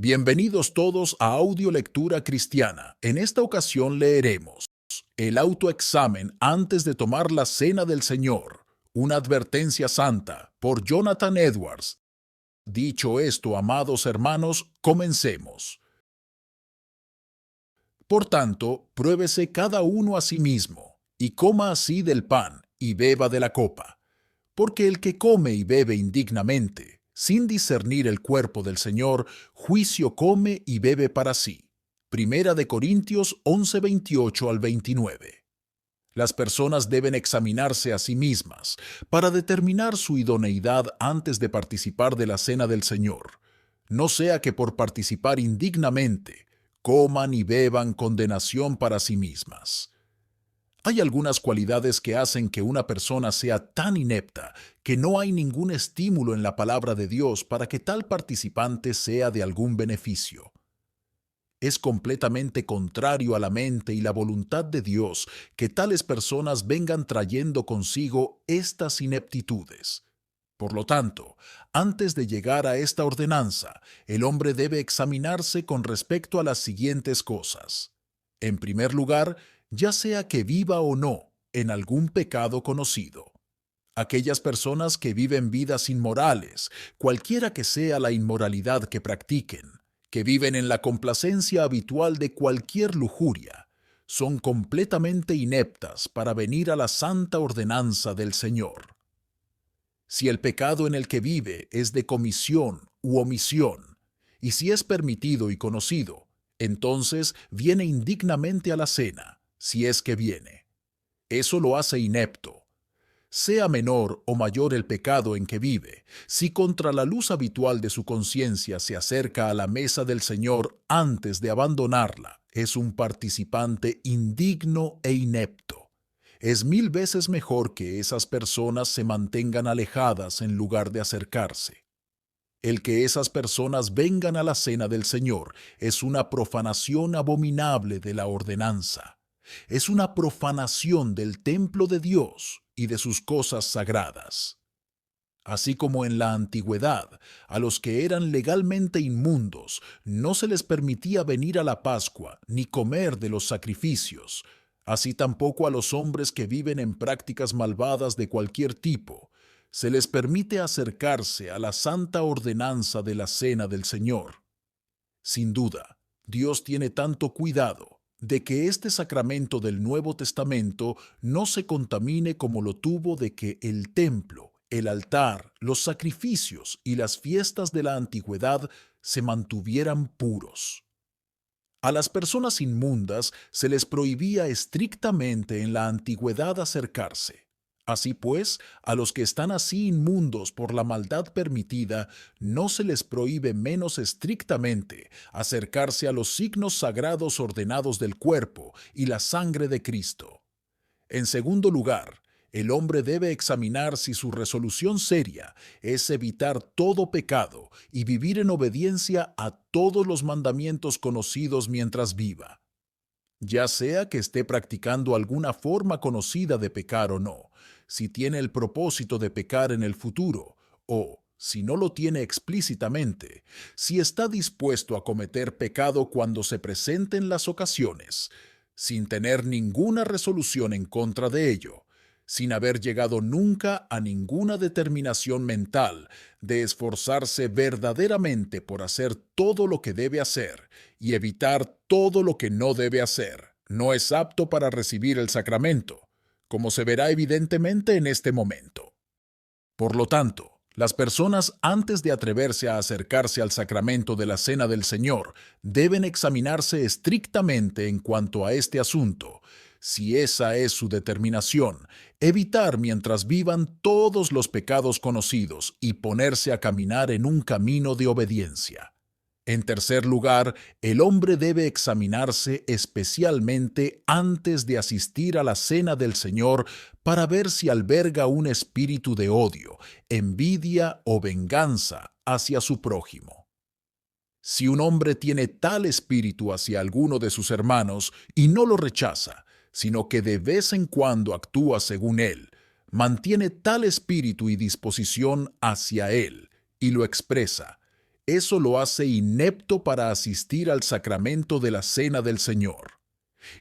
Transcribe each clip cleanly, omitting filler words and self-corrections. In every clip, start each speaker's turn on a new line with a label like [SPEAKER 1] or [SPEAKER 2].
[SPEAKER 1] Bienvenidos todos a Audio Lectura Cristiana. En esta ocasión leeremos El autoexamen antes de tomar la cena del Señor, una advertencia santa, por Jonathan Edwards. Dicho esto, amados hermanos, comencemos. Por tanto, pruébese cada uno a sí mismo, y coma así del pan, y beba de la copa. Porque el que come y bebe indignamente, sin discernir el cuerpo del Señor, juicio come y bebe para sí. Primera de Corintios 11:28 al 29. Las personas deben examinarse a sí mismas para determinar su idoneidad antes de participar de la cena del Señor. No sea que por participar indignamente, coman y beban condenación para sí mismas. Hay algunas cualidades que hacen que una persona sea tan inepta que no hay ningún estímulo en la palabra de Dios para que tal participante sea de algún beneficio. Es completamente contrario a la mente y la voluntad de Dios que tales personas vengan trayendo consigo estas ineptitudes. Por lo tanto, antes de llegar a esta ordenanza, el hombre debe examinarse con respecto a las siguientes cosas. En primer lugar, ya sea que viva o no en algún pecado conocido. Aquellas personas que viven vidas inmorales, cualquiera que sea la inmoralidad que practiquen, que viven en la complacencia habitual de cualquier lujuria, son completamente ineptas para venir a la santa ordenanza del Señor. Si el pecado en el que vive es de comisión u omisión, y si es permitido y conocido, entonces viene indignamente a la cena, si es que viene. Eso lo hace inepto. Sea menor o mayor el pecado en que vive, si contra la luz habitual de su conciencia se acerca a la mesa del Señor antes de abandonarla, es un participante indigno e inepto. Es 1000 veces mejor que esas personas se mantengan alejadas en lugar de acercarse. El que esas personas vengan a la cena del Señor es una profanación abominable de la ordenanza. Es una profanación del templo de Dios y de sus cosas sagradas. Así como en la antigüedad, a los que eran legalmente inmundos no se les permitía venir a la Pascua ni comer de los sacrificios, así tampoco a los hombres que viven en prácticas malvadas de cualquier tipo, se les permite acercarse a la santa ordenanza de la cena del Señor. Sin duda, Dios tiene tanto cuidado de que este sacramento del Nuevo Testamento no se contamine como lo tuvo de que el templo, el altar, los sacrificios y las fiestas de la antigüedad se mantuvieran puros. A las personas inmundas se les prohibía estrictamente en la antigüedad acercarse. Así pues, a los que están así inmundos por la maldad permitida, no se les prohíbe menos estrictamente acercarse a los signos sagrados ordenados del cuerpo y la sangre de Cristo. En segundo lugar, el hombre debe examinar si su resolución seria es evitar todo pecado y vivir en obediencia a todos los mandamientos conocidos mientras viva. Ya sea que esté practicando alguna forma conocida de pecar o no, si tiene el propósito de pecar en el futuro, o, si no lo tiene explícitamente, si está dispuesto a cometer pecado cuando se presenten las ocasiones, sin tener ninguna resolución en contra de ello, sin haber llegado nunca a ninguna determinación mental de esforzarse verdaderamente por hacer todo lo que debe hacer y evitar todo lo que no debe hacer, no es apto para recibir el sacramento, como se verá evidentemente en este momento. Por lo tanto, las personas antes de atreverse a acercarse al sacramento de la Cena del Señor deben examinarse estrictamente en cuanto a este asunto. Si esa es su determinación, evitar mientras vivan todos los pecados conocidos y ponerse a caminar en un camino de obediencia. En tercer lugar, el hombre debe examinarse especialmente antes de asistir a la cena del Señor para ver si alberga un espíritu de odio, envidia o venganza hacia su prójimo. Si un hombre tiene tal espíritu hacia alguno de sus hermanos y no lo rechaza, sino que de vez en cuando actúa según él, mantiene tal espíritu y disposición hacia él y lo expresa, eso lo hace inepto para asistir al sacramento de la Cena del Señor.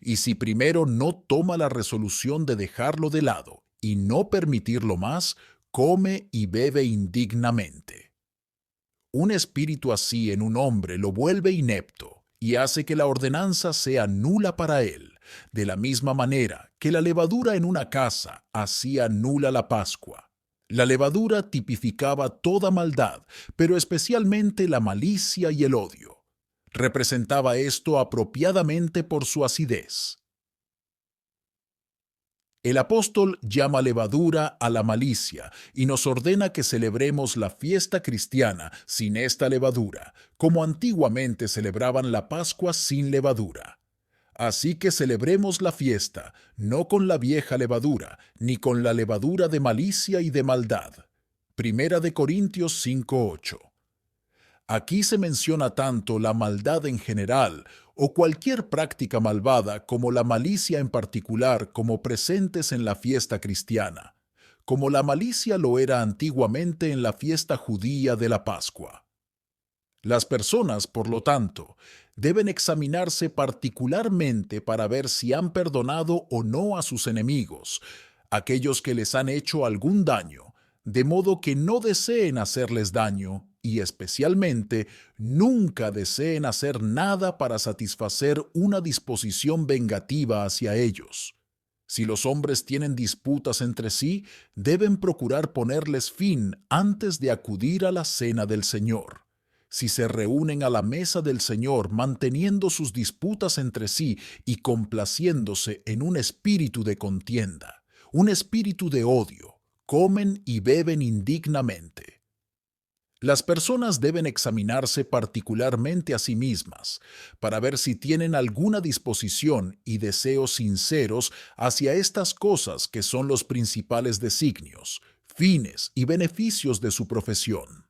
[SPEAKER 1] Y si primero no toma la resolución de dejarlo de lado y no permitirlo más, come y bebe indignamente. Un espíritu así en un hombre lo vuelve inepto y hace que la ordenanza sea nula para él, de la misma manera que la levadura en una casa hacía nula la Pascua. La levadura tipificaba toda maldad, pero especialmente la malicia y el odio. Representaba esto apropiadamente por su acidez. El apóstol llama levadura a la malicia y nos ordena que celebremos la fiesta cristiana sin esta levadura, como antiguamente celebraban la Pascua sin levadura. Así que celebremos la fiesta, no con la vieja levadura, ni con la levadura de malicia y de maldad. Primera de Corintios 5:8. Aquí se menciona tanto la maldad en general o cualquier práctica malvada como la malicia en particular como presentes en la fiesta cristiana, como la malicia lo era antiguamente en la fiesta judía de la Pascua. Las personas, por lo tanto, deben examinarse particularmente para ver si han perdonado o no a sus enemigos, aquellos que les han hecho algún daño, de modo que no deseen hacerles daño y especialmente nunca deseen hacer nada para satisfacer una disposición vengativa hacia ellos. Si los hombres tienen disputas entre sí, deben procurar ponerles fin antes de acudir a la cena del Señor. Si se reúnen a la mesa del Señor manteniendo sus disputas entre sí y complaciéndose en un espíritu de contienda, un espíritu de odio, comen y beben indignamente. Las personas deben examinarse particularmente a sí mismas para ver si tienen alguna disposición y deseos sinceros hacia estas cosas que son los principales designios, fines y beneficios de su profesión.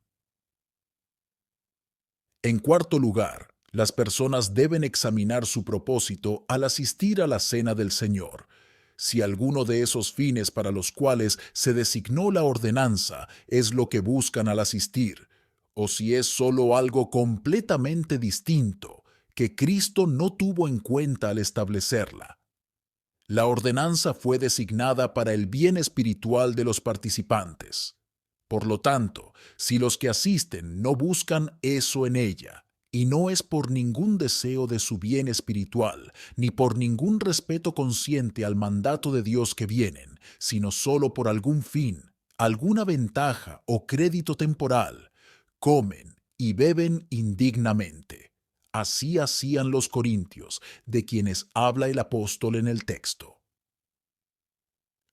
[SPEAKER 1] En cuarto lugar, las personas deben examinar su propósito al asistir a la cena del Señor. Si alguno de esos fines para los cuales se designó la ordenanza es lo que buscan al asistir, o si es solo algo completamente distinto que Cristo no tuvo en cuenta al establecerla. La ordenanza fue designada para el bien espiritual de los participantes. Por lo tanto, si los que asisten no buscan eso en ella, y no es por ningún deseo de su bien espiritual, ni por ningún respeto consciente al mandato de Dios que vienen, sino solo por algún fin, alguna ventaja o crédito temporal, comen y beben indignamente. Así hacían los corintios, de quienes habla el apóstol en el texto.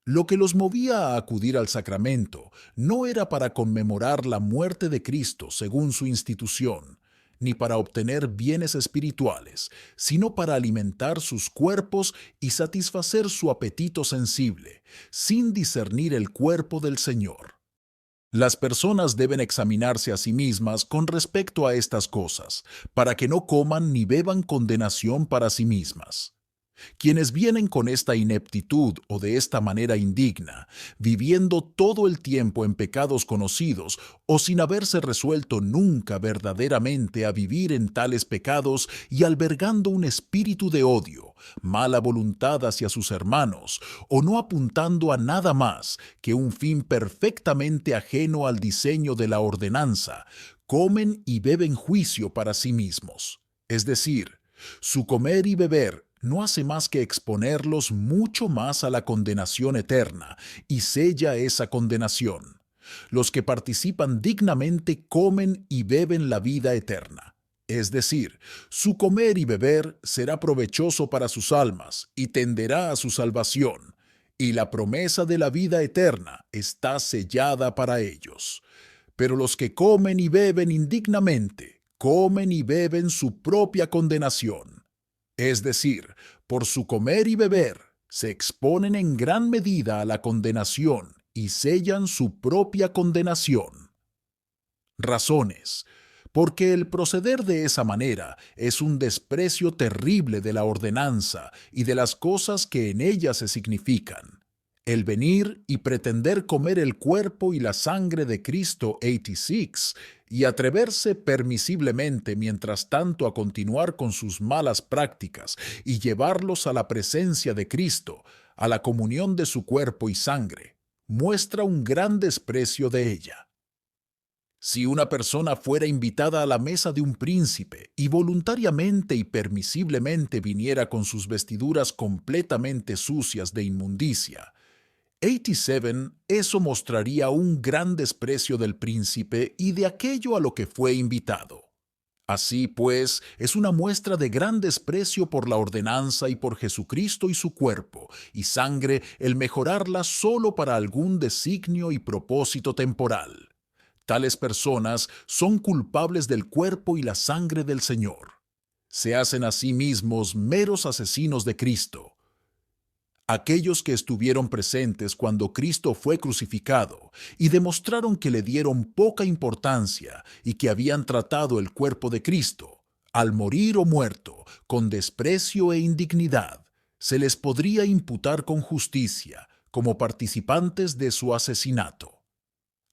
[SPEAKER 1] Lo que los movía a acudir al sacramento no era para conmemorar la muerte de Cristo según su institución, ni para obtener bienes espirituales, sino para alimentar sus cuerpos y satisfacer su apetito sensible, sin discernir el cuerpo del Señor. Las personas deben examinarse a sí mismas con respecto a estas cosas, para que no coman ni beban condenación para sí mismas. Quienes vienen con esta ineptitud o de esta manera indigna, viviendo todo el tiempo en pecados conocidos o sin haberse resuelto nunca verdaderamente a vivir en tales pecados y albergando un espíritu de odio, mala voluntad hacia sus hermanos, o no apuntando a nada más que un fin perfectamente ajeno al diseño de la ordenanza, comen y beben juicio para sí mismos. Es decir, su comer y beber no hace más que exponerlos mucho más a la condenación eterna, y sella esa condenación. Los que participan dignamente comen y beben la vida eterna. Es decir, su comer y beber será provechoso para sus almas y tenderá a su salvación, y la promesa de la vida eterna está sellada para ellos. Pero los que comen y beben indignamente, comen y beben su propia condenación. Es decir, por su comer y beber, se exponen en gran medida a la condenación y sellan su propia condenación. Razones. Porque el proceder de esa manera es un desprecio terrible de la ordenanza y de las cosas que en ella se significan. El venir y pretender comer el cuerpo y la sangre de Cristo 86 y atreverse permisiblemente mientras tanto a continuar con sus malas prácticas y llevarlos a la presencia de Cristo, a la comunión de su cuerpo y sangre, muestra un gran desprecio de ella. Si una persona fuera invitada a la mesa de un príncipe y voluntariamente y permisiblemente viniera con sus vestiduras completamente sucias de inmundicia, 87, eso mostraría un gran desprecio del príncipe y de aquello a lo que fue invitado. Así pues, es una muestra de gran desprecio por la ordenanza y por Jesucristo y su cuerpo y sangre el mejorarla solo para algún designio y propósito temporal. Tales personas son culpables del cuerpo y la sangre del Señor. Se hacen a sí mismos meros asesinos de Cristo. Aquellos que estuvieron presentes cuando Cristo fue crucificado y demostraron que le dieron poca importancia y que habían tratado el cuerpo de Cristo, al morir o muerto, con desprecio e indignidad, se les podría imputar con justicia como participantes de su asesinato.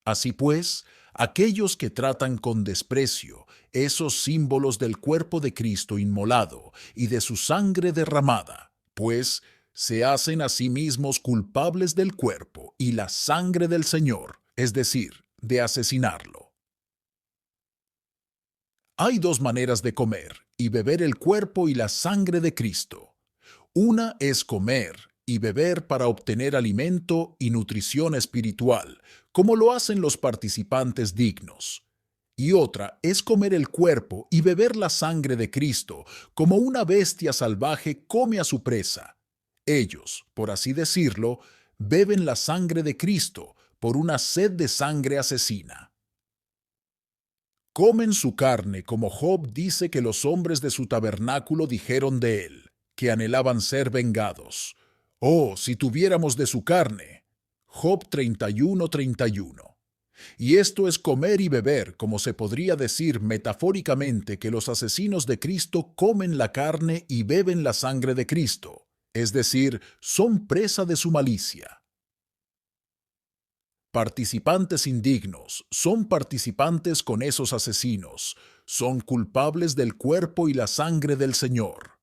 [SPEAKER 1] Así pues, aquellos que tratan con desprecio esos símbolos del cuerpo de Cristo inmolado y de su sangre derramada, pues se hacen a sí mismos culpables del cuerpo y la sangre del Señor, es decir, de asesinarlo. Hay dos maneras de comer y beber el cuerpo y la sangre de Cristo. Una es comer y beber para obtener alimento y nutrición espiritual, como lo hacen los participantes dignos. Y otra es comer el cuerpo y beber la sangre de Cristo, como una bestia salvaje come a su presa. Ellos, por así decirlo, beben la sangre de Cristo por una sed de sangre asesina. Comen su carne, como Job dice que los hombres de su tabernáculo dijeron de él, que anhelaban ser vengados. Oh, si tuviéramos de su carne. Job 31:31. Y esto es comer y beber, como se podría decir metafóricamente que los asesinos de Cristo comen la carne y beben la sangre de Cristo, es decir, son presa de su malicia. Participantes indignos son participantes con esos asesinos, son culpables del cuerpo y la sangre del Señor.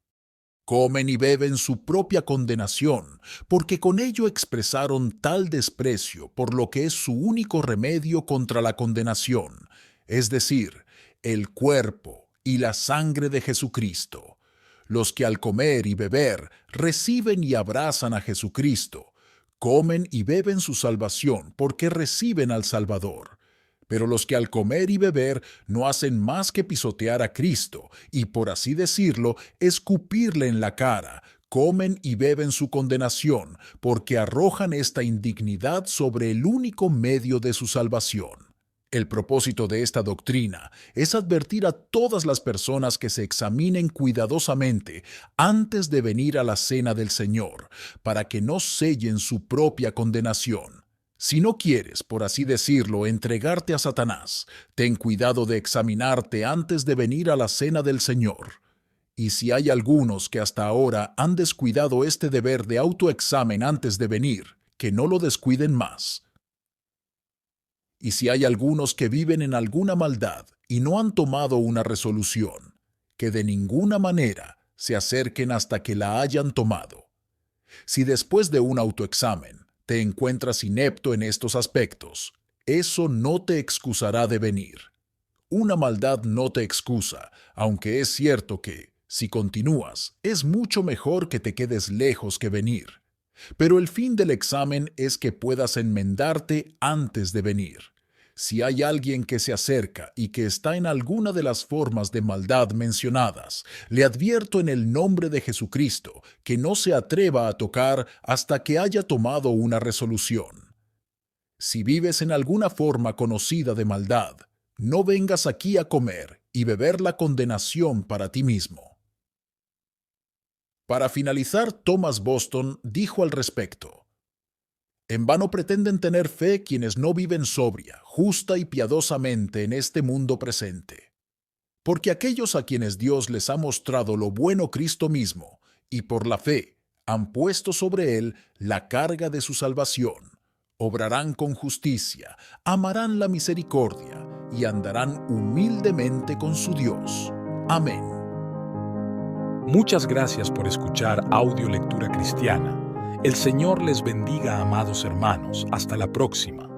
[SPEAKER 1] Comen y beben su propia condenación, porque con ello expresaron tal desprecio por lo que es su único remedio contra la condenación, es decir, el cuerpo y la sangre de Jesucristo. Los que al comer y beber reciben y abrazan a Jesucristo, comen y beben su salvación porque reciben al Salvador. Pero los que al comer y beber no hacen más que pisotear a Cristo y, por así decirlo, escupirle en la cara, comen y beben su condenación, porque arrojan esta indignidad sobre el único medio de su salvación. El propósito de esta doctrina es advertir a todas las personas que se examinen cuidadosamente antes de venir a la cena del Señor, para que no sellen su propia condenación. Si no quieres, por así decirlo, entregarte a Satanás, ten cuidado de examinarte antes de venir a la cena del Señor. Y si hay algunos que hasta ahora han descuidado este deber de autoexamen antes de venir, que no lo descuiden más. Y si hay algunos que viven en alguna maldad y no han tomado una resolución, que de ninguna manera se acerquen hasta que la hayan tomado. Si después de un autoexamen te encuentras inepto en estos aspectos, eso no te excusará de venir. Una maldad no te excusa, aunque es cierto que, si continúas, es mucho mejor que te quedes lejos que venir. Pero el fin del examen es que puedas enmendarte antes de venir. Si hay alguien que se acerca y que está en alguna de las formas de maldad mencionadas, le advierto en el nombre de Jesucristo que no se atreva a tocar hasta que haya tomado una resolución. Si vives en alguna forma conocida de maldad, no vengas aquí a comer y beber la condenación para ti mismo. Para finalizar, Thomas Boston dijo al respecto: en vano pretenden tener fe quienes no viven sobria, justa y piadosamente en este mundo presente. Porque aquellos a quienes Dios les ha mostrado lo bueno Cristo mismo, y por la fe han puesto sobre él la carga de su salvación. Obrarán con justicia, amarán la misericordia y andarán humildemente con su Dios. Amén.
[SPEAKER 2] Muchas gracias por escuchar Audio Lectura Cristiana. El Señor les bendiga, amados hermanos. Hasta la próxima.